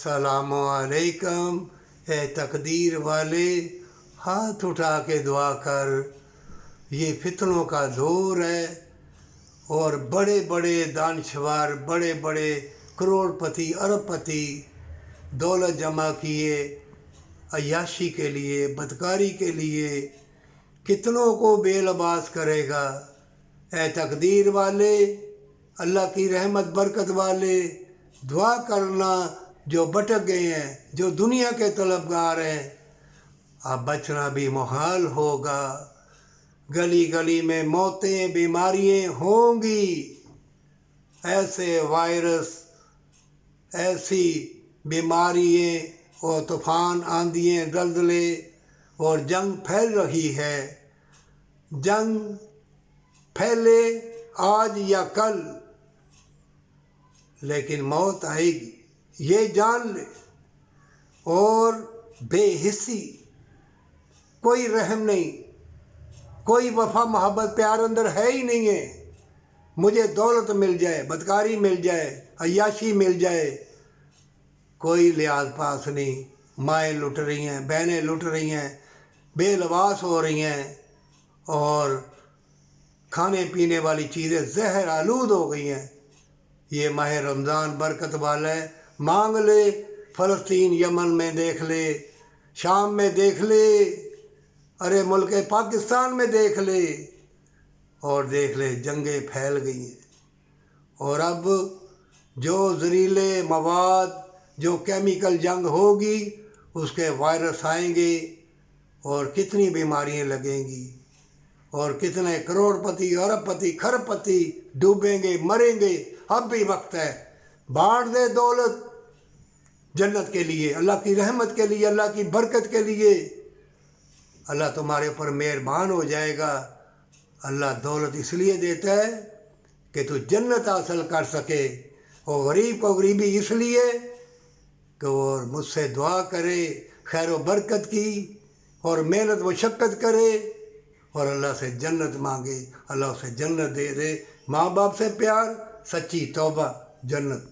अस्सलामुअलैकुम। ए तकदीर वाले, हाथ उठा के दुआ कर। ये फितनों का दौर है और बड़े बड़े दानश्वर, बड़े बड़े करोड़पति, अरबपति दौलत जमा किए अय्याशी के लिए, बदकारी के लिए। कितनों को बेलबास करेगा। ए तकदीर वाले, अल्लाह की रहमत बरकत वाले, दुआ करना जो भटक गए हैं, जो दुनिया के तलबगार हैं। अब बचना भी मुहाल होगा। गली गली में मौतें, बीमारियाँ होंगी। ऐसे वायरस, ऐसी बीमारियाँ और तूफ़ान, आंधियाँ, दलदले और जंग फैल रही है। जंग फैले आज या कल, लेकिन मौत आएगी, ये जान ले। और बेहिस्सी, कोई रहम नहीं, कोई वफा मोहब्बत प्यार अंदर है ही नहीं है। मुझे दौलत मिल जाए, बदकारी मिल जाए, अय्याशी मिल जाए, कोई लिहाज पास नहीं। माएँ लुट रही हैं, बहनें लुट रही हैं, बेलबास हो रही हैं और खाने पीने वाली चीज़ें जहर आलूद हो गई हैं। ये माह रमज़ान बरकत वाला है। मांग ले, फ़लस्तीन यमन में देख ले, शाम में देख ले, अरे मुल्क पाकिस्तान में देख ले, और देख ले जंगें फैल गई हैं। और अब जो जहरीले मवाद, जो केमिकल जंग होगी, उसके वायरस आएंगे और कितनी बीमारियां लगेंगी और कितने करोड़पति, अरबपति, खरबपति डूबेंगे, मरेंगे। अब भी वक्त है। बांट दे दौलत जन्नत के लिए, अल्लाह की रहमत के लिए, अल्लाह की बरकत के लिए। अल्लाह तुम्हारे ऊपर मेहरबान हो जाएगा। अल्लाह दौलत इसलिए देता है कि तू जन्नत हासिल कर सके, और गरीब को गरीबी इसलिए कि वो मुझसे दुआ करे, खैर व बरकत की, और मेहनत मशक्क़त करे और अल्लाह से जन्नत मांगे, अल्लाह उसे जन्नत दे दे। माँ बाप से प्यार, सच्ची तौबा, जन्नत।